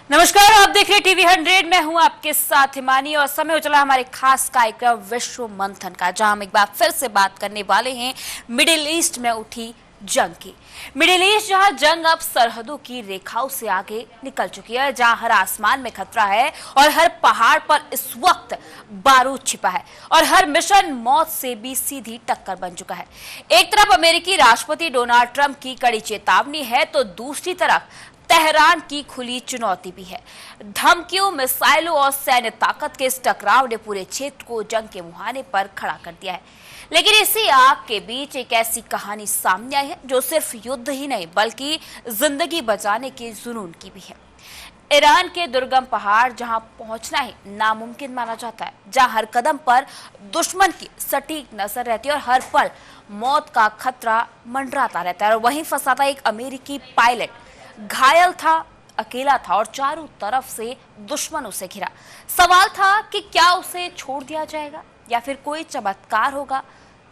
नमस्कार, आप देख रहे टीवी 100। मैं हूं आपके साथ हिमानी और समय हो चला हमारे खास कार्यक्रम विश्व मंथन का, जहां हम एक बार फिर से बात करने वाले हैं मिडिल ईस्ट में उठी जंग की। मिडिल ईस्ट जहां जंग अब सरहदों की रेखाओं से आगे निकल चुकी है, जहां हर आसमान में खतरा है और हर पहाड़ पर इस वक्त बारूद छिपा है और हर मिशन मौत से भी सीधी टक्कर बन चुका है। एक तरफ अमेरिकी राष्ट्रपति डोनाल्ड ट्रंप की कड़ी चेतावनी है तो दूसरी तरफ तेहरान की खुली चुनौती भी है। धमकियों, मिसाइलों और सैन्य ताकत के इस टकराव ने पूरे क्षेत्र को जंग के मुहाने पर खड़ा कर दिया है। लेकिन इसी आग के बीच एक ऐसी कहानी सामने आई है जो सिर्फ युद्ध ही नहीं बल्कि जिंदगी बचाने के जुनून की भी है। ईरान के दुर्गम पहाड़, जहां पहुंचना ही नामुमकिन माना जाता है, जहां हर कदम पर दुश्मन की सटीक नजर रहती है और हर पल मौत का खतरा मंडराता रहता है। और वहीं फंसा था एक अमेरिकी पायलट, घायल था, अकेला था और चारों तरफ से दुश्मनों से घिरा। सवाल था कि क्या उसे छोड़ दिया जाएगा या फिर कोई चमत्कार होगा।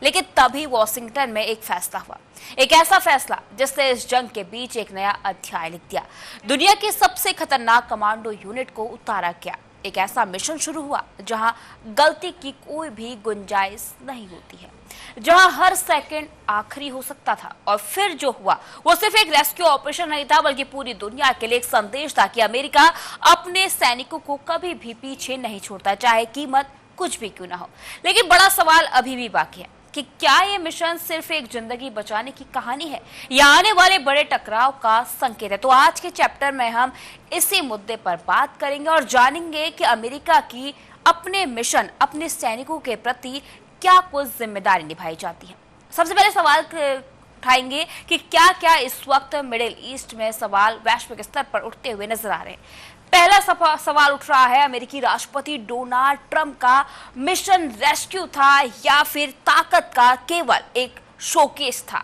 लेकिन तभी वॉशिंगटन में एक फैसला हुआ, एक ऐसा फैसला जिसने इस जंग के बीच एक नया अध्याय लिख दिया। दुनिया की सबसे खतरनाक कमांडो यूनिट को उतारा गया। एक ऐसा मिशन शुरू हुआ जहां गलती की कोई भी गुंजाइश नहीं होती है, जहां हर सेकंड आखिरी हो सकता था। और फिर जो हुआ वो सिर्फ एक रेस्क्यू ऑपरेशन नहीं था बल्कि पूरी दुनिया के लिए एक संदेश था कि अमेरिका अपने सैनिकों को कभी भी पीछे नहीं छोड़ता, चाहे कीमत कुछ भी क्यों ना हो। लेकिन बड़ा सवाल अभी भी बाकी है कि क्या ये मिशन सिर्फ एक जिंदगी बचाने की कहानी है या आने वाले बड़े टकराव का संकेत है। तो आज के चैप्टर में हम इसी मुद्दे पर बात करेंगे और जानेंगे कि अमेरिका की अपने मिशन, अपने सैनिकों के प्रति क्या कुछ जिम्मेदारी निभाई जाती है। सबसे पहले सवाल उठाएंगे कि क्या क्या इस वक्त मिडिल ईस्ट में सवाल वैश्विक स्तर पर उठते हुए नजर आ रहे हैं। पहला सवाल उठ रहा है, अमेरिकी राष्ट्रपति डोनाल्ड ट्रंप का मिशन रेस्क्यू था या फिर ताकत का केवल एक शोकेस था।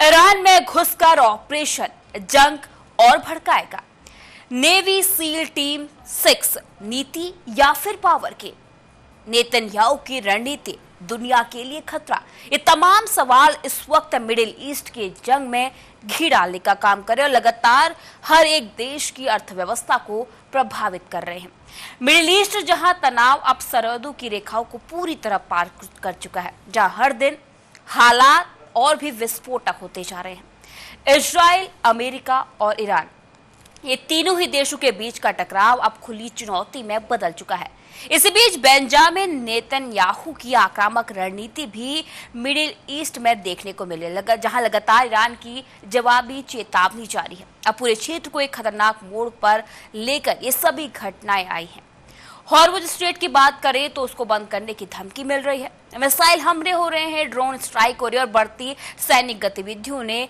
ईरान में घुसकर ऑपरेशन जंग और भड़काएगा। नेवी सील टीम 6 नीति या फिर पावर की। नेतन्याहू की रणनीति दुनिया के लिए खतरा। ये तमाम सवाल इस वक्त मिडिल ईस्ट के जंग में घी डालने का काम कर रहे हैं और लगातार हर एक देश की अर्थव्यवस्था को प्रभावित कर रहे हैं। मिडिल ईस्ट जहां तनाव अब सरहदों की रेखाओं को पूरी तरह पार कर चुका है, जहां हर दिन हालात और भी विस्फोटक होते जा रहे हैं। इजराइल, अमेरिका और ईरान, ये तीनों ही देशों के बीच का टकराव अब खुली चुनौती में बदल चुका है। इसी बीच बेंजामिन नेतन्याहू की आक्रामक रणनीति भी मिडिल ईस्ट में देखने को मिले, जहां लगातार ईरान की जवाबी चेतावनी जारी है। अब पूरे क्षेत्र को एक खतरनाक मोड़ पर लेकर ये सभी घटनाएं आई हैं। हॉर्मुज स्ट्रेट की बात करें तो उसको बंद करने की धमकी मिल रही है, मिसाइल हमले हो रहे हैं, ड्रोन स्ट्राइक हो रही है और बढ़ती सैनिक गतिविधियों ने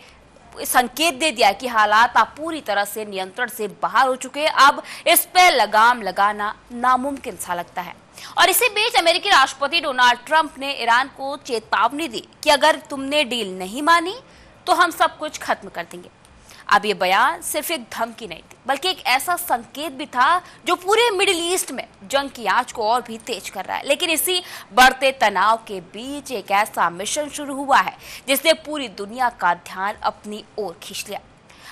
संकेत दे दिया कि हालात अब पूरी तरह से नियंत्रण से बाहर हो चुके हैं। अब इस पर लगाम लगाना नामुमकिन सा लगता है। और इसी बीच अमेरिकी राष्ट्रपति डोनाल्ड ट्रंप ने ईरान को चेतावनी दी कि अगर तुमने डील नहीं मानी तो हम सब कुछ खत्म कर देंगे। अब ये बयान सिर्फ एक धमकी नहीं थी बल्कि एक ऐसा संकेत भी था जो पूरे मिडिल ईस्ट में जंग की आंच को और भी तेज कर रहा है। लेकिन इसी बढ़ते तनाव के बीच एक ऐसा मिशन शुरू हुआ है जिसने पूरी दुनिया का ध्यान अपनी ओर खींच लिया।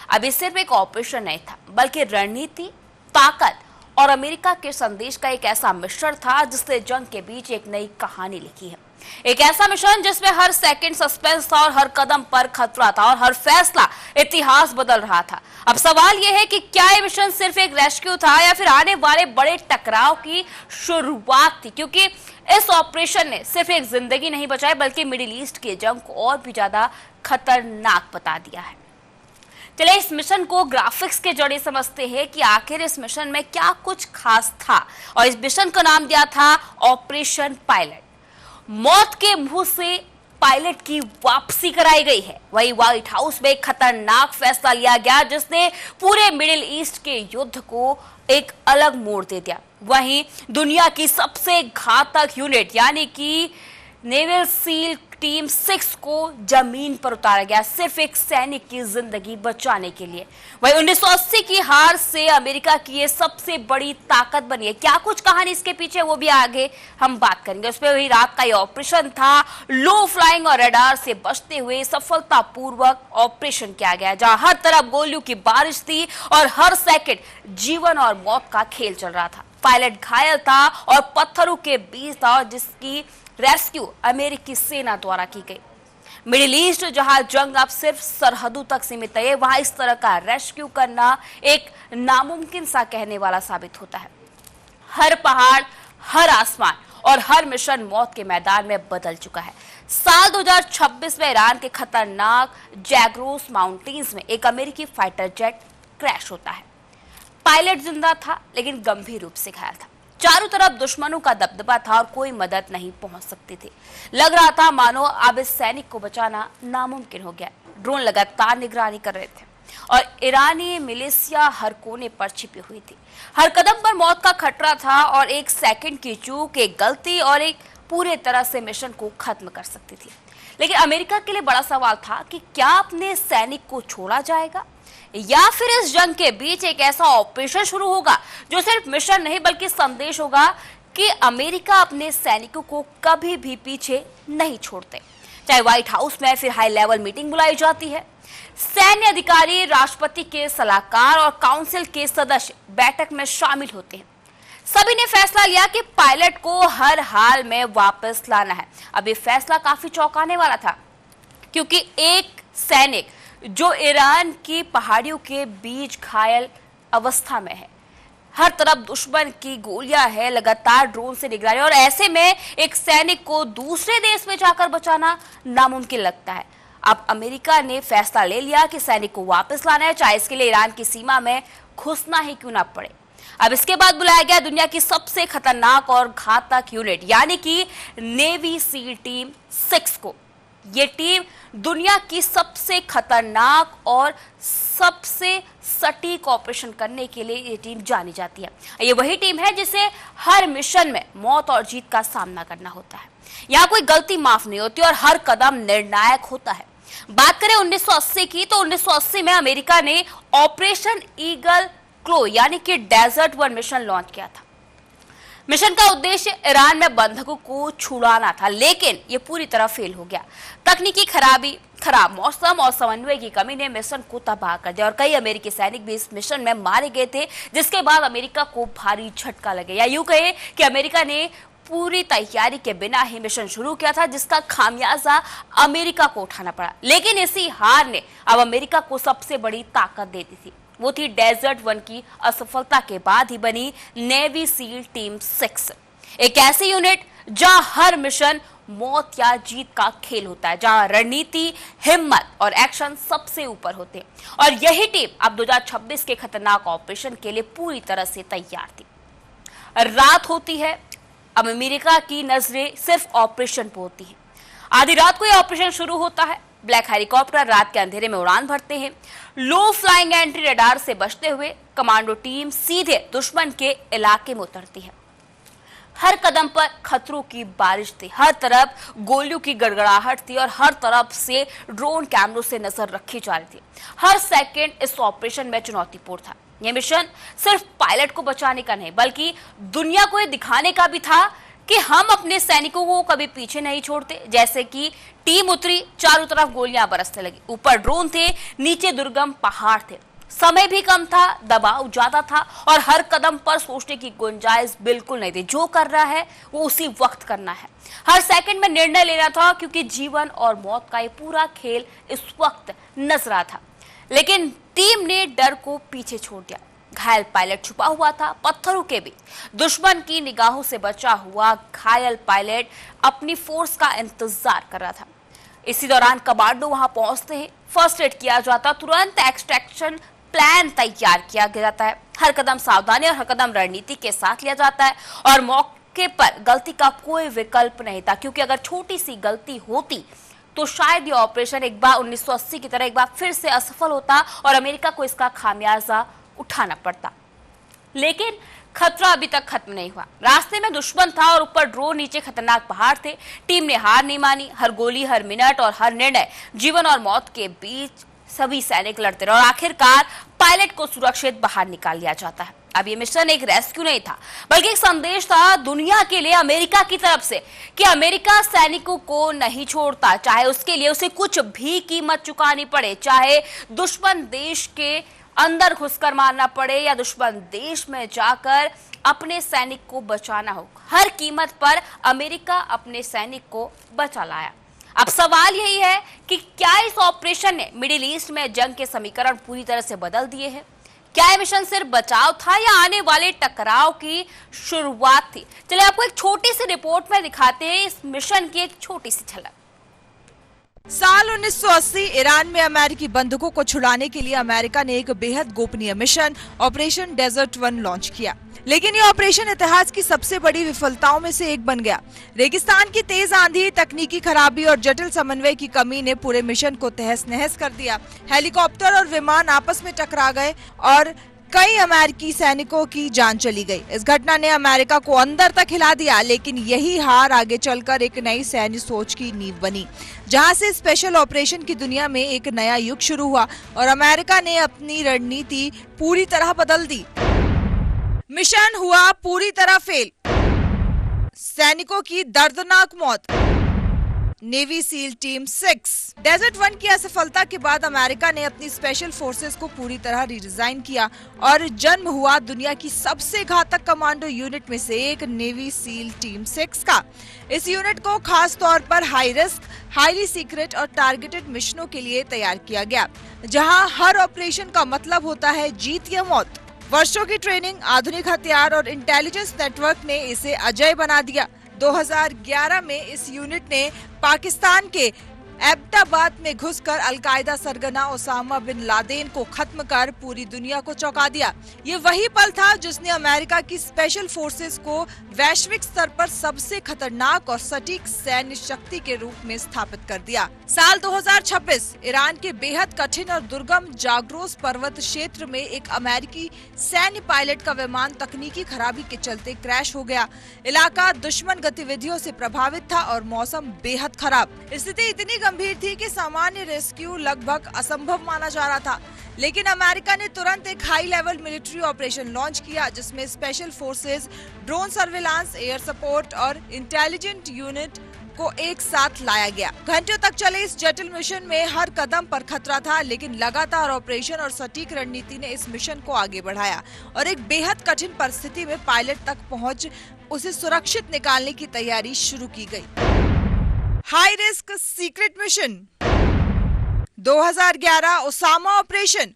अब ये सिर्फ एक ऑपरेशन नहीं था बल्कि रणनीति, ताकत और अमेरिका के संदेश का एक ऐसा मिश्रण था जिसने जंग के बीच एक नई कहानी लिखी है। एक ऐसा मिशन जिसमें हर सेकंड सस्पेंस था और हर कदम पर खतरा था और हर फैसला इतिहास बदल रहा था। अब सवाल यह है कि क्या ये मिशन सिर्फ एक रेस्क्यू था या फिर आने वाले बड़े टकराव की शुरुआत थी, क्योंकि इस ऑपरेशन ने सिर्फ एक जिंदगी नहीं बचाई बल्कि मिडिल ईस्ट के जंग को और भी ज्यादा खतरनाक बता दिया है। चलिए इस मिशन को ग्राफिक्स के जरिए समझते हैं कि आखिर इस मिशन में क्या कुछ खास था। और इस मिशन का नाम दिया था ऑपरेशन पायलट। मौत के मुंह से पायलट की वापसी कराई गई है। वही व्हाइट हाउस में एक खतरनाक फैसला लिया गया जिसने पूरे मिडिल ईस्ट के युद्ध को एक अलग मोड़ दे दिया। वहीं दुनिया की सबसे घातक यूनिट यानी कि नेवल सील टीम 6 को जमीन पर उतारा गया सिर्फ एक सैनिक की जिंदगी बचाने के लिए। वही 1980 की हार से अमेरिका की ये सबसे बड़ी ताकत बनी है। क्या कुछ कहानी इसके पीछे वो भी आगे हम बात करेंगे। उस पर वही रात का ये ऑपरेशन था, लो फ्लाइंग और रडार से बचते हुए सफलतापूर्वक ऑपरेशन किया गया, जहां हर तरफ गोलियों की बारिश थी और हर सेकंड जीवन और मौत का खेल चल रहा था। पायलट घायल था और पत्थरों के बीच था, जिसकी रेस्क्यू अमेरिकी सेना द्वारा की गई। मिडिल ईस्ट जहां जंग अब सिर्फ सरहदों तक सीमित है, वहां इस तरह का रेस्क्यू करना एक नामुमकिन सा कहने वाला साबित होता है। हर पहाड़, हर आसमान और हर मिशन मौत के मैदान में बदल चुका है। साल 2026 में ईरान के खतरनाक जैग्रोस माउंटेन्स में एक अमेरिकी फाइटर जेट क्रैश होता है। पायलट जिंदा था लेकिन गंभीर रूप से घायल था। चारों तरफ दुश्मनों का दबदबा था और कोई मदद नहीं पहुंच सकती थी। लग रहा था मानो अब इस सैनिक को बचाना नामुमकिन हो गया। ड्रोन लगातार निगरानी कर रहे थे और ईरानी मिलिशिया हर कोने पर छिपी हुई थी। हर कदम पर मौत का खतरा था और एक सेकंड की चूक, एक गलती और एक पूरे तरह से मिशन को खत्म कर सकती थी। लेकिन अमेरिका के लिए बड़ा सवाल था कि क्या अपने सैनिक को छोड़ा जाएगा या फिर इस जंग के बीच एक ऐसा ऑपरेशन शुरू होगा जो सिर्फ मिशन नहीं बल्कि संदेश होगा कि अमेरिका अपने सैनिकों को कभी भी पीछे नहीं छोड़ते। चाहे व्हाइट हाउस में फिर हाई लेवल मीटिंग बुलाई जाती है, सैन्य अधिकारी, राष्ट्रपति के सलाहकार और काउंसिल के सदस्य बैठक में शामिल होते हैं। सभी ने फैसला लिया कि पायलट को हर हाल में वापस लाना है। अब ये फैसला काफी चौंकाने वाला था, क्योंकि एक सैनिक जो ईरान की पहाड़ियों के बीच घायल अवस्था में है, हर तरफ दुश्मन की गोलियां है, लगातार ड्रोन से निगरानी, और ऐसे में एक सैनिक को दूसरे देश में जाकर बचाना नामुमकिन लगता है। अब अमेरिका ने फैसला ले लिया कि सैनिक को वापस लाना है, चाहे इसके लिए ईरान की सीमा में घुसना ही क्यों ना पड़े। अब इसके बाद बुलाया गया दुनिया की सबसे खतरनाक और घातक यूनिट यानी कि नेवी सील टीम 6 को। ये टीम दुनिया की सबसे खतरनाक और सबसे सटीक ऑपरेशन करने के लिए ये टीम जानी जाती है। ये वही टीम है जिसे हर मिशन में मौत और जीत का सामना करना होता है। यहाँ कोई गलती माफ नहीं होती और हर कदम निर्णायक होता है। बात करें 1980 की, तो 1980 में अमेरिका ने ऑपरेशन ईगल क्लो यानी कि डेजर्ट वन मिशन लॉन्च किया था। मिशन का उद्देश्य ईरान में बंधकों को छुड़ाना था, लेकिन यह पूरी तरह फेल हो गया। तकनीकी खराबी, खराब मौसम और समन्वय की कमी ने मिशन को तबाह कर दिया और कई अमेरिकी सैनिक भी इस मिशन में मारे गए थे, जिसके बाद अमेरिका को भारी झटका लगे, या यूं कहे कि अमेरिका ने पूरी तैयारी के बिना ही मिशन शुरू किया था, जिसका खामियाजा अमेरिका को उठाना पड़ा। लेकिन इसी हार ने अब अमेरिका को सबसे बड़ी ताकत दे दी थी। वो थी डेजर्ट वन की असफलता के बाद ही बनी नेवी सील टीम 6, एक ऐसी यूनिट जहां हर मिशन मौत या जीत का खेल होता है, जहां रणनीति, हिम्मत और एक्शन सबसे ऊपर होते हैं। और यही टीम अब 2026 के खतरनाक ऑपरेशन के लिए पूरी तरह से तैयार थी। रात होती है, अब अमेरिका की नजरें सिर्फ ऑपरेशन पर होती हैं। आधी रात को यह ऑपरेशन शुरू होता है। ब्लैक हेलीकॉप्टर रात के अंधेरे में उड़ान भरते हैं। लो फ्लाइंग एंट्री रडार से बचते हुए कमांडो टीम सीधे दुश्मन के इलाके में उतरती है। हर कदम पर खतरों की बारिश थी, हर तरफ गोलियों की गड़गड़ाहट थी और हर तरफ से ड्रोन कैमरों से नजर रखी जा रही थी। हर सेकंड इस ऑपरेशन में चुनौतीपूर्ण था। यह मिशन सिर्फ पायलट को बचाने का नहीं बल्कि दुनिया को यह दिखाने का भी था कि हम अपने सैनिकों को कभी पीछे नहीं छोड़ते। जैसे कि टीम उतरी, चारों तरफ गोलियां बरसने लगी, ऊपर ड्रोन थे, नीचे दुर्गम पहाड़ थे, समय भी कम था, दबाव ज्यादा था और हर कदम पर सोचने की गुंजाइश बिल्कुल नहीं थी। जो कर रहा है वो उसी वक्त करना है, हर सेकंड में निर्णय लेना था, क्योंकि जीवन और मौत का ये पूरा खेल इस वक्त नजर आता था। लेकिन टीम ने डर को पीछे छोड़ दिया। घायल पायलट छुपा हुआ था पत्थरों के बीच, दुश्मन की निगाहों से बचा हुआ घायल पायलट अपनी फोर्स का इंतजार कर रहा था। इसी दौरान कमांडो वहां पहुंचते हैं, फर्स्ट एड किया जाता, तुरंत एक्सट्रैक्शन प्लान तैयार किया जाता है। हर कदम सावधानी और हर कदम रणनीति के साथ लिया जाता है और मौके पर गलती का कोई विकल्प नहीं था, क्योंकि अगर छोटी सी गलती होती तो शायद ये ऑपरेशन एक बार 1980 की तरह एक बार फिर से असफल होता और अमेरिका को इसका खामियाजा उठाना पड़ता। लेकिन खतरा अभी तक खत्म नहीं हुआ। रास्ते में दुश्मन था और ऊपर ड्रोन, नीचे खतरनाक पहाड़ थे। टीम ने हार नहीं मानी। हर गोली, हर मिनट और हर निर्णय जीवन और मौत के बीच सभी सैनिक लड़ते रहे और आखिरकार पायलट को सुरक्षित बाहर निकाल लिया जाता है। अब ये मिशन एक रेस्क्यू नहीं था, बल्कि एक संदेश था दुनिया के लिए, अमेरिका की तरफ से, कि अमेरिका सैनिकों को नहीं छोड़ता, चाहे उसके लिए उसे कुछ भी कीमत चुकानी पड़े, चाहे दुश्मन देश के अंदर घुसकर मारना पड़े या दुश्मन देश में जाकर अपने सैनिक को बचाना हो। हर कीमत पर अमेरिका अपने सैनिक को बचा लाया। अब सवाल यही है कि क्या इस ऑपरेशन ने मिडिल ईस्ट में जंग के समीकरण पूरी तरह से बदल दिए हैं? क्या यह मिशन सिर्फ बचाव था या आने वाले टकराव की शुरुआत थी? चलिए आपको एक छोटी सी रिपोर्ट में दिखाते हैं इस मिशन की एक छोटी सी झलक। साल 1980 ईरान में अमेरिकी बंधकों को छुड़ाने के लिए अमेरिका ने एक बेहद गोपनीय मिशन ऑपरेशन डेजर्ट 1 लॉन्च किया, लेकिन ये ऑपरेशन इतिहास की सबसे बड़ी विफलताओं में से एक बन गया। रेगिस्तान की तेज आंधी, तकनीकी खराबी और जटिल समन्वय की कमी ने पूरे मिशन को तहस नहस कर दिया। हेलीकॉप्टर और विमान आपस में टकरा गए और कई अमेरिकी सैनिकों की जान चली गई। इस घटना ने अमेरिका को अंदर तक हिला दिया, लेकिन यही हार आगे चलकर एक नई सैन्य सोच की नींव बनी, जहां से स्पेशल ऑपरेशन की दुनिया में एक नया युग शुरू हुआ और अमेरिका ने अपनी रणनीति पूरी तरह बदल दी। मिशन हुआ पूरी तरह फेल। सैनिकों की दर्दनाक मौत। Navy seal team 6। डेजर्ट 1 की असफलता के बाद अमेरिका ने अपनी स्पेशल फोर्सेस को पूरी तरह रिडिजाइन किया और जन्म हुआ दुनिया की सबसे घातक कमांडो यूनिट में से एक, नेवी सील टीम 6 का। इस यूनिट को खास तौर पर हाई रिस्क, हाईली सीक्रेट और टारगेटेड मिशनों के लिए तैयार किया गया, जहां हर ऑपरेशन का मतलब होता है जीत या मौत। वर्षों की ट्रेनिंग, आधुनिक हथियार और इंटेलिजेंस नेटवर्क ने इसे अजेय बना दिया। 2011 में इस यूनिट ने पाकिस्तान के एबटाबाद में घुसकर अलकायदा सरगना ओसामा बिन लादेन को खत्म कर पूरी दुनिया को चौंका दिया। ये वही पल था जिसने अमेरिका की स्पेशल फोर्सेस को वैश्विक स्तर पर सबसे खतरनाक और सटीक सैन्य शक्ति के रूप में स्थापित कर दिया। साल 2026 ईरान के बेहद कठिन और दुर्गम जाग्रोस पर्वत क्षेत्र में एक अमेरिकी सैन्य पायलट का विमान तकनीकी खराबी के चलते क्रैश हो गया। इलाका दुश्मन गतिविधियों से प्रभावित था और मौसम बेहद खराब। स्थिति इतनी गंभीर थी कि सामान्य रेस्क्यू लगभग असंभव माना जा रहा था, लेकिन अमेरिका ने तुरंत एक high level military operation launch किया, जिसमें special forces, drone surveillance, air support और इंटेलिजेंट यूनिट को एक साथ लाया गया। घंटों तक चले इस जटिल मिशन में हर कदम पर खतरा था, लेकिन लगातार ऑपरेशन और सटीक रणनीति ने इस मिशन को आगे बढ़ाया और एक बेहद कठिन परिस्थिति में पायलट तक पहुंच उसे सुरक्षित निकालने की तैयारी शुरू की गई। High risk secret mission. 2011 Osama operation.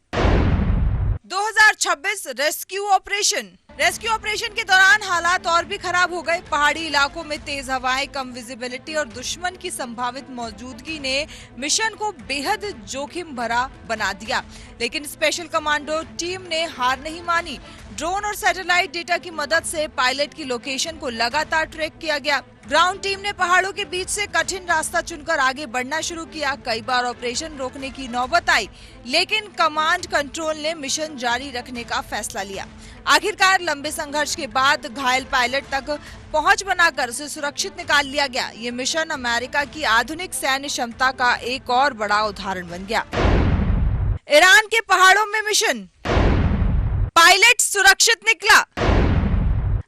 2026 rescue operation. Rescue operation के दौरान हालात और भी खराब हो गए। पहाड़ी इलाकों में तेज हवाएं, कम विजिबिलिटी और दुश्मन की संभावित मौजूदगी ने मिशन को बेहद जोखिम भरा बना दिया, लेकिन स्पेशल कमांडो टीम ने हार नहीं मानी। ड्रोन और सैटेलाइट डेटा की मदद से पायलट की लोकेशन को लगातार ट्रैक किया गया। ग्राउंड टीम ने पहाड़ों के बीच से कठिन रास्ता चुनकर आगे बढ़ना शुरू किया। कई बार ऑपरेशन रोकने की नौबत आई, लेकिन कमांड कंट्रोल ने मिशन जारी रखने का फैसला लिया। आखिरकार लंबे संघर्ष के बाद घायल पायलट तक पहुंच बनाकर उसे सुरक्षित निकाल लिया गया। ये मिशन अमेरिका की आधुनिक सैन्य क्षमता का एक और बड़ा उदाहरण बन गया। ईरान के पहाड़ों में मिशन। पायलट सुरक्षित निकला।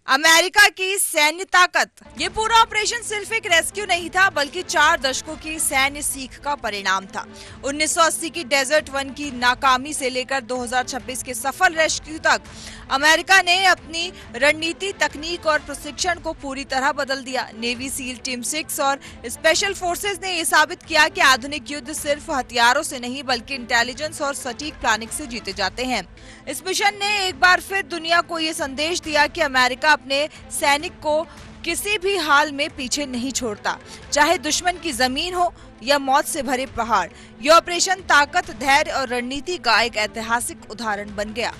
अमेरिका की सैन्य ताकत। ये पूरा ऑपरेशन सिर्फ एक रेस्क्यू नहीं था, बल्कि 4 दशकों की सैन्य सीख का परिणाम था। 1980 की डेजर्ट 1 की नाकामी से लेकर 2026 के सफल रेस्क्यू तक अमेरिका ने अपनी रणनीति, तकनीक और प्रशिक्षण को पूरी तरह बदल दिया। नेवी सील टीम 6 और स्पेशल फोर्सेस ने ये साबित किया कि आधुनिक युद्ध सिर्फ हथियारों से नहीं, बल्कि इंटेलिजेंस और सटीक प्लानिंग से जीते जाते हैं। इस मिशन ने एक बार फिर दुनिया को ये संदेश दिया कि अमेरिका अपने सैनिक को किसी भी हाल में पीछे नहीं छोड़ता, चाहे दुश्मन की जमीन हो या मौत से भरे पहाड़। ये ऑपरेशन ताकत, धैर्य और रणनीति का एक ऐतिहासिक उदाहरण बन गया।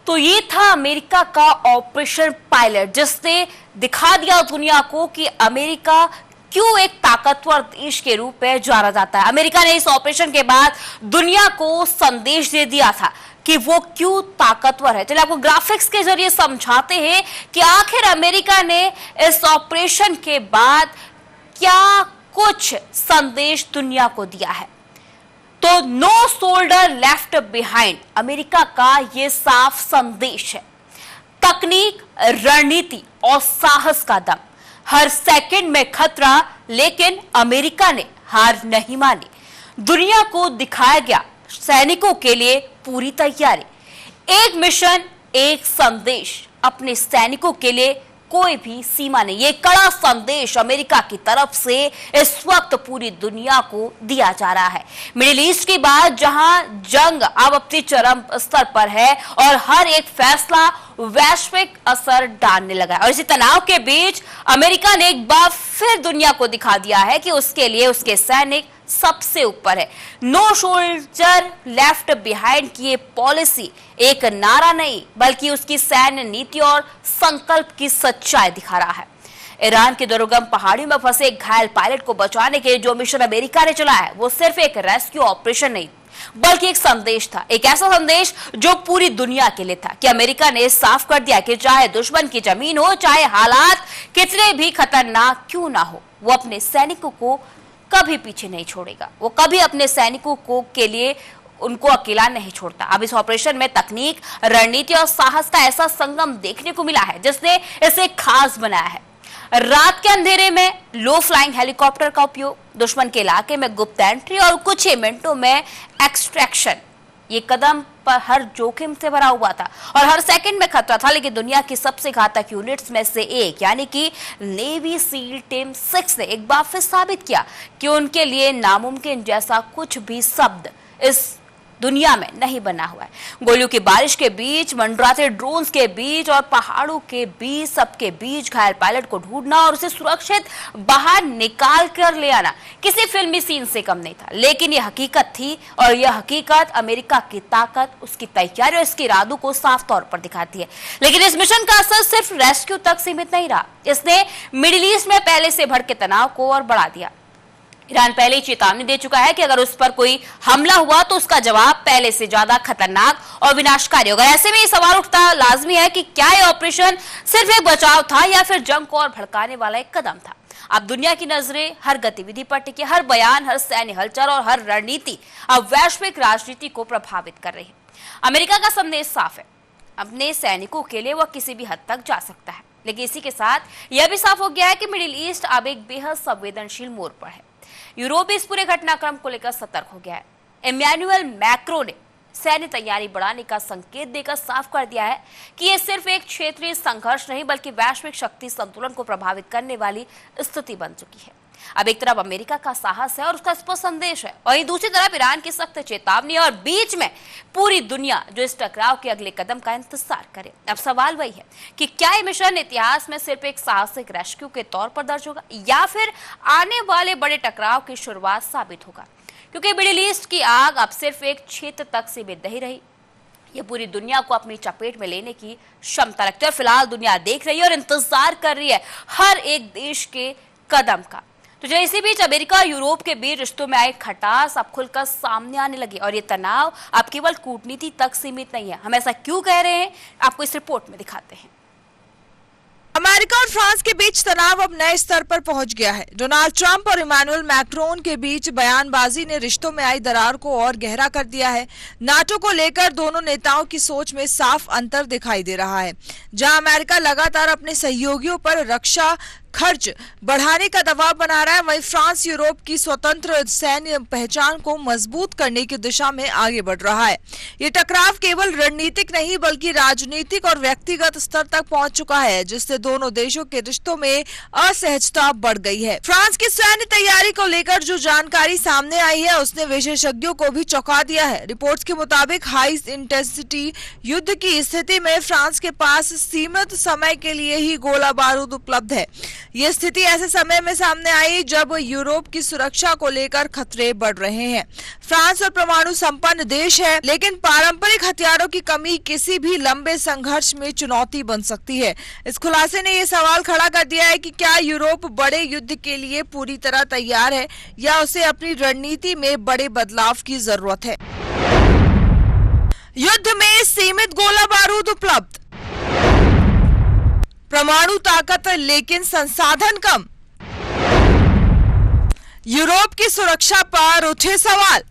तो ये था अमेरिका का ऑपरेशन पायलट, जिसने दिखा दिया दुनिया को कि अमेरिका क्यों एक ताकतवर देश के रूप में जाना जाता है। अमेरिका ने इस ऑपरेशन के बाद दुनिया को संदेश दे दिया था कि वो क्यों ताकतवर है। चलिए आपको ग्राफिक्स के जरिए समझाते हैं कि आखिर अमेरिका ने इस ऑपरेशन के बाद क्या कुछ संदेश दुनिया को दिया है। तो no soldier left behind America का यह साफ संदेश है। तकनीक, रणनीति और साहस का दम, हर सेकंड में खतरा, लेकिन अमेरिका ने हार नहीं मानी। दुनिया को दिखाया गया सैनिकों के लिए पूरी तैयारी। एक मिशन, एक संदेश, अपने सैनिकों के लिए कोई भी सीमा नहीं। ये कड़ा संदेश अमेरिका की तरफ से इस वक्त पूरी दुनिया को दिया जा रहा है। मिडिल ईस्ट की बात, जहां जंग अब अपनी चरम स्तर पर है और हर एक फैसला वैश्विक असर डालने लगा है। और इसी तनाव के बीच अमेरिका ने एक बार फिर दुनिया को दिखा दिया है कि उसके लिए उसके सैनिक सबसे ऊपर है। नो सोल्जर लेफ्ट बिहाइंड की ये पॉलिसी एक नारा नहीं, बल्कि उसकी सैन्य नीति और संकल्प की सच्चाई दिखा रहा है। ईरान के दुर्गम पहाड़ियों में फंसे एक घायल पायलट को बचाने के जो मिशन अमेरिका ने चलाया है, वो सिर्फ एक रेस्क्यू ऑपरेशन नहीं, बल्कि एक संदेश था। एक ऐसा संदेश जो पूरी दुनिया के लिए था कि अमेरिका ने साफ कर दिया कि चाहे दुश्मन की जमीन हो, चाहे हालात कितने भी खतरनाक क्यों ना हो, वो अपने सैनिकों को कभी पीछे नहीं छोड़ेगा। वो कभी अपने सैनिकों को के लिए उनको अकेला नहीं छोड़ता। अब इस ऑपरेशन में तकनीक, रणनीति और साहस का ऐसा संगम देखने को मिला है जिसने इसे खास बनाया है। रात के अंधेरे में लो फ्लाइंग हेलीकॉप्टर का उपयोग, दुश्मन के इलाके में गुप्त एंट्री और कुछ ही मिनटों में एक्सट्रैक्शन। ये कदम पर हर जोखिम से भरा हुआ था और हर सेकंड में खतरा था, लेकिन दुनिया की सबसे घातक यूनिट्स में से एक यानी कि नेवी सील टीम 6 ने एक बार फिर साबित किया कि उनके लिए नामुमकिन जैसा कुछ भी शब्द इस दुनिया में नहीं बना हुआ है। गोलियों की बारिश के बीच, मंडराते ड्रोन्स के बीच और पहाड़ों के बीच, सबके बीच घायल पायलट को ढूंढना और उसे सुरक्षित बाहर निकाल कर ले आना किसी फिल्मी सीन से कम नहीं था। लेकिन यह हकीकत थी और यह हकीकत अमेरिका की ताकत, उसकी तैयारी और उसके इरादों को साफ तौर पर दिखाती है। लेकिन इस मिशन का असर सिर्फ रेस्क्यू तक सीमित नहीं रहा। इसने मिडिल ईस्ट में पहले से भड़के तनाव को और बढ़ा दिया। ईरान पहले ही चेतावनी दे चुका है कि अगर उस पर कोई हमला हुआ तो उसका जवाब पहले से ज्यादा खतरनाक और विनाशकारी होगा। ऐसे में ये सवाल उठता लाजमी है कि क्या ये ऑपरेशन सिर्फ एक बचाव था या फिर जंग को और भड़काने वाला एक कदम था। अब दुनिया की नजरें हर गतिविधि पर टिकी, हर बयान, हर सैन्य हलचल और हर रणनीति अब वैश्विक राजनीति को प्रभावित कर रही है। अमेरिका का संदेश साफ है, अपने सैनिकों के लिए वह किसी भी हद तक जा सकता है। लेकिन इसी के साथ यह भी साफ हो गया है कि मिडिल ईस्ट अब एक बेहद संवेदनशील मोड़ पर है। यूरोप इस पूरे घटनाक्रम को लेकर सतर्क हो गया है। इमैनुअल मैक्रो ने सैन्य तैयारी बढ़ाने का संकेत देकर साफ कर दिया है कि यह सिर्फ एक क्षेत्रीय संघर्ष नहीं, बल्कि वैश्विक शक्ति संतुलन को प्रभावित करने वाली स्थिति बन चुकी है। अब एक तरफ अमेरिका का साहस है और उसका स्पष्ट संदेश है, और दूसरी तरफ ईरान की सख्त चेतावनी, और बीच में पूरी दुनिया जो इस टकराव के अगले कदम का इंतजार करे। अब सवाल वही है कि क्या ये मिशन इतिहास में सिर्फ एक साहसिक रेस्क्यू के तौर पर दर्ज होगा या फिर आने वाले बड़े टकराव की शुरुआत साबित होगा। क्योंकि मिडिल ईस्ट की आग अब सिर्फ एक क्षेत्र तक सीमित नहीं रही, ये पूरी दुनिया को अपनी चपेट में लेने की क्षमता रखती है। और फिलहाल दुनिया देख रही है और इंतजार कर रही है हर एक देश के कदम का। तो इसी बीच अमेरिका और यूरोप के बीच रिश्तों में आई खटास अब खुलकर सामने आने लगी, और ये तनाव अब केवल कूटनीति तक सीमित नहीं है। हम ऐसा क्यों कह रहे हैं, आपको इस रिपोर्ट में दिखाते हैं। अमेरिका और फ्रांस के बीच तनाव अब नए स्तर पर पहुंच गया है। डोनाल्ड ट्रंप और इमैनुअल मैक्रोन के बीच बयानबाजी ने रिश्तों में आई दरार को और गहरा कर दिया है। नाटो को लेकर दोनों नेताओं की सोच में साफ अंतर दिखाई दे रहा है। जहां अमेरिका लगातार अपने सहयोगियों पर रक्षा खर्च बढ़ाने का दबाव बना रहा है, वहीं फ्रांस यूरोप की स्वतंत्र सैन्य पहचान को मजबूत करने की दिशा में आगे बढ़ रहा है। ये टकराव केवल रणनीतिक नहीं बल्कि राजनीतिक और व्यक्तिगत स्तर तक पहुंच चुका है, जिससे दोनों देशों के रिश्तों में असहजता बढ़ गई है। फ्रांस की सैन्य तैयारी को लेकर जो जानकारी सामने आई है उसने विशेषज्ञों को भी चौंका दिया है। रिपोर्ट्स के मुताबिक हाई इंटेंसिटी युद्ध की स्थिति में फ्रांस के पास सीमित समय के लिए ही गोला बारूद उपलब्ध है। ये स्थिति ऐसे समय में सामने आई जब यूरोप की सुरक्षा को लेकर खतरे बढ़ रहे हैं। फ्रांस और परमाणु संपन्न देश है, लेकिन पारंपरिक हथियारों की कमी किसी भी लंबे संघर्ष में चुनौती बन सकती है। इस खुलासे ने यह सवाल खड़ा कर दिया है कि क्या यूरोप बड़े युद्ध के लिए पूरी तरह तैयार है या उसे अपनी रणनीति में बड़े बदलाव की जरूरत है। युद्ध में सीमित गोला बारूद उपलब्ध, परमाणु ताकत लेकिन संसाधन कम, यूरोप की सुरक्षा पर उठे सवाल,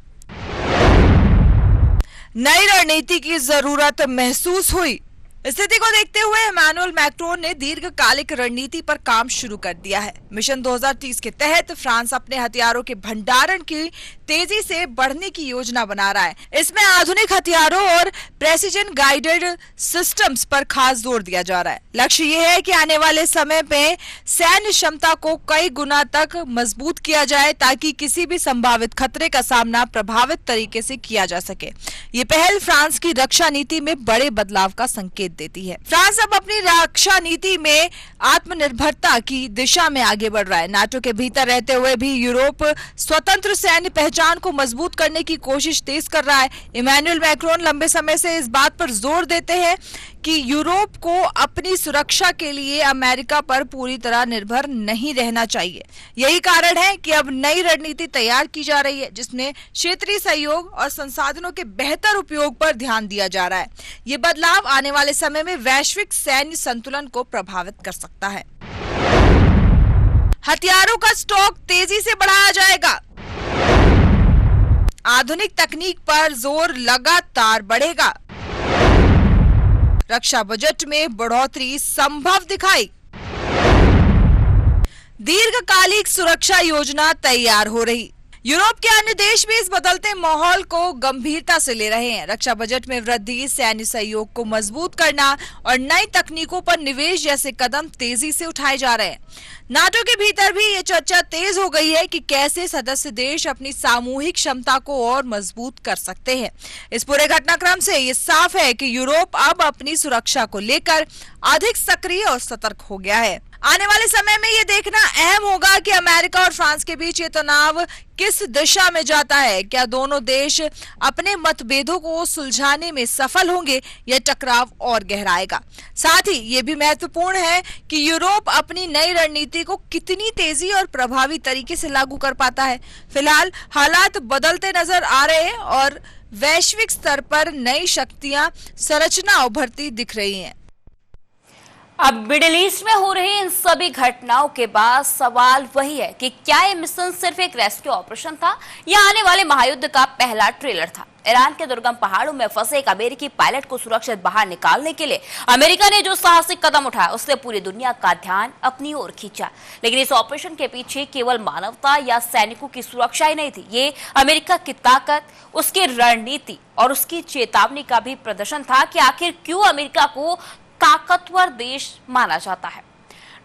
नई रणनीति की जरूरत महसूस हुई। स्थिति को देखते हुए इमैनुअल मैक्रोन ने दीर्घकालिक रणनीति पर काम शुरू कर दिया है। मिशन 2030 के तहत फ्रांस अपने हथियारों के भंडारण की तेजी से बढ़ने की योजना बना रहा है। इसमें आधुनिक हथियारों और प्रेसिजन गाइडेड सिस्टम्स पर खास जोर दिया जा रहा है। लक्ष्य ये है कि आने वाले समय में सैन्य क्षमता को कई गुना तक मजबूत किया जाए ताकि किसी भी संभावित खतरे का सामना प्रभावित तरीके से किया जा सके। ये पहल फ्रांस की रक्षा नीति में बड़े बदलाव का संकेत देती है। फ्रांस अब अपनी रक्षा नीति में आत्मनिर्भरता की दिशा में आगे बढ़ रहा है। नाटो के भीतर रहते हुए भी यूरोप स्वतंत्र सैन्य पहचान को मजबूत करने की कोशिश तेज कर रहा है। इमैनुअल मैक्रोन लंबे समय से इस बात पर जोर देते हैं कि यूरोप को अपनी सुरक्षा के लिए अमेरिका पर पूरी तरह निर्भर नहीं रहना चाहिए। यही कारण है कि अब नई रणनीति तैयार की जा रही है जिसमें क्षेत्रीय सहयोग और संसाधनों के बेहतर उपयोग पर ध्यान दिया जा रहा है। ये बदलाव आने वाले समय में वैश्विक सैन्य संतुलन को प्रभावित कर सकता है। हथियारों का स्टॉक तेजी से बढ़ाया जाएगा, आधुनिक तकनीक पर जोर लगातार बढ़ेगा, रक्षा बजट में बढ़ोतरी संभव दिखाई, दीर्घकालिक सुरक्षा योजना तैयार हो रही। यूरोप के अन्य देश भी इस बदलते माहौल को गंभीरता से ले रहे हैं। रक्षा बजट में वृद्धि, सैन्य सहयोग को मजबूत करना और नई तकनीकों पर निवेश जैसे कदम तेजी से उठाए जा रहे हैं। नाटो के भीतर भी ये चर्चा तेज हो गई है कि कैसे सदस्य देश अपनी सामूहिक क्षमता को और मजबूत कर सकते हैं। इस पूरे घटनाक्रम से ये साफ है कि यूरोप अब अपनी सुरक्षा को लेकर अधिक सक्रिय और सतर्क हो गया है। आने वाले समय में ये देखना अहम होगा कि अमेरिका और फ्रांस के बीच ये तनाव किस दिशा में जाता है। क्या दोनों देश अपने मतभेदों को सुलझाने में सफल होंगे या टकराव और गहराएगा। साथ ही ये भी महत्वपूर्ण है कि यूरोप अपनी नई रणनीति को कितनी तेजी और प्रभावी तरीके से लागू कर पाता है। फिलहाल हालात बदलते नजर आ रहे हैं और वैश्विक स्तर पर नई शक्तियां संरचना उभरती दिख रही हैं। अब मिडिल ईस्ट में हो रही इन सभी घटनाओं के बाद सवाल वही है कि क्या ये मिशन सिर्फ एक रेस्क्यू ऑपरेशन था या आने वाले महायुद्ध का पहला ट्रेलर था। ईरान के दुर्गम पहाड़ों में फंसे एक अमेरिकी पायलट को सुरक्षित बाहर निकालने के लिए अमेरिका ने जो साहसिक कदम उठाया उससे पूरी दुनिया का ध्यान अपनी ओर खींचा। लेकिन इस ऑपरेशन के पीछे केवल मानवता या सैनिकों की सुरक्षा ही नहीं थी, ये अमेरिका की ताकत, उसकी रणनीति और उसकी चेतावनी का भी प्रदर्शन था कि आखिर क्यों अमेरिका को ताकतवर देश माना जाता है।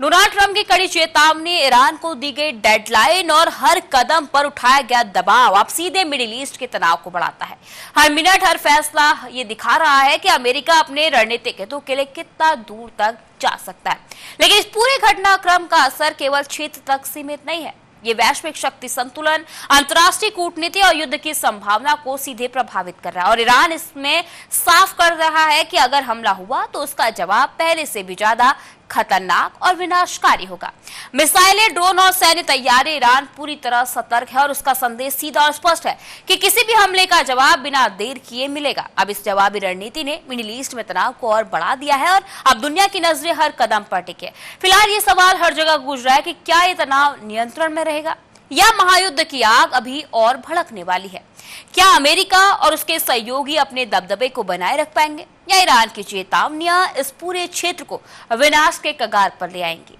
डोनाल्ड ट्रंप की कड़ी चेतावनी, ईरान को दी गई डेडलाइन और हर कदम पर उठाया गया दबाव अब सीधे मिडिल ईस्ट के तनाव को बढ़ाता है। हर मिनट, हर फैसला ये दिखा रहा है कि अमेरिका अपने रणनीतिक हितों के लिए कितना दूर तक जा सकता है। लेकिन इस पूरे घटनाक्रम का असर केवल क्षेत्र तक सीमित नहीं है, ये वैश्विक शक्ति संतुलन, अंतर्राष्ट्रीय कूटनीति और युद्ध की संभावना को सीधे प्रभावित कर रहा है। और ईरान इसमें साफ कर रहा है कि अगर हमला हुआ तो उसका जवाब पहले से भी ज्यादा खतरनाक और विनाशकारी होगा। मिसाइलें, ड्रोन और सैन्य तैयारी, ईरान पूरी तरह सतर्क है और उसका संदेश सीधा और स्पष्ट है कि किसी भी हमले का जवाब बिना देर किए मिलेगा। अब इस जवाबी रणनीति ने मिडिल ईस्ट में तनाव को और बढ़ा दिया है और अब दुनिया की नजरें हर कदम पर टिके। फिलहाल ये सवाल हर जगह गूंज रहा है कि क्या ये तनाव नियंत्रण में रहेगा या महायुद्ध की आग अभी और भड़कने वाली है। क्या अमेरिका और उसके सहयोगी अपने दबदबे को बनाए रख पाएंगे या ईरान की चेतावनियां इस पूरे क्षेत्र को विनाश के कगार पर ले आएंगी।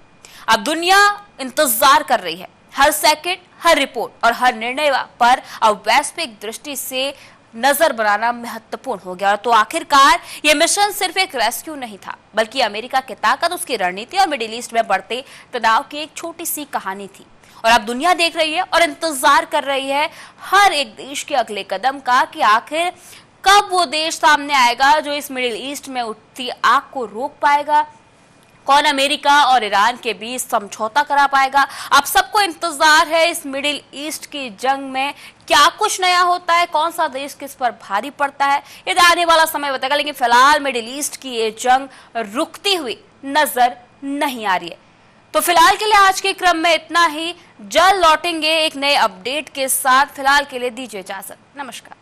अब दुनिया इंतजार कर रही है। हर सेकंड, हर रिपोर्ट और हर निर्णय पर अब वैश्विक दृष्टि से नजर बनाना महत्वपूर्ण हो गया। तो आखिरकार ये मिशन सिर्फ एक रेस्क्यू नहीं था, बल्कि अमेरिका की ताकत, उसकी रणनीति और मिडिल ईस्ट में बढ़ते तनाव की एक छोटी सी कहानी थी। और अब दुनिया देख रही है और इंतजार कर रही है हर एक देश के अगले कदम का कि आखिर कब वो देश सामने आएगा जो इस मिडिल ईस्ट में उठती आग को रोक पाएगा। कौन अमेरिका और ईरान के बीच समझौता करा पाएगा। अब सबको इंतजार है इस मिडिल ईस्ट की जंग में क्या कुछ नया होता है, कौन सा देश किस पर भारी पड़ता है, ये आने वाला समय बताएगा। लेकिन फिलहाल मिडिल ईस्ट की ये जंग रुकती हुई नजर नहीं आ रही है। तो फिलहाल के लिए आज के क्रम में इतना ही। जल्द लौटेंगे एक नए अपडेट के साथ। फिलहाल के लिए दीजिए इजाजत। नमस्कार।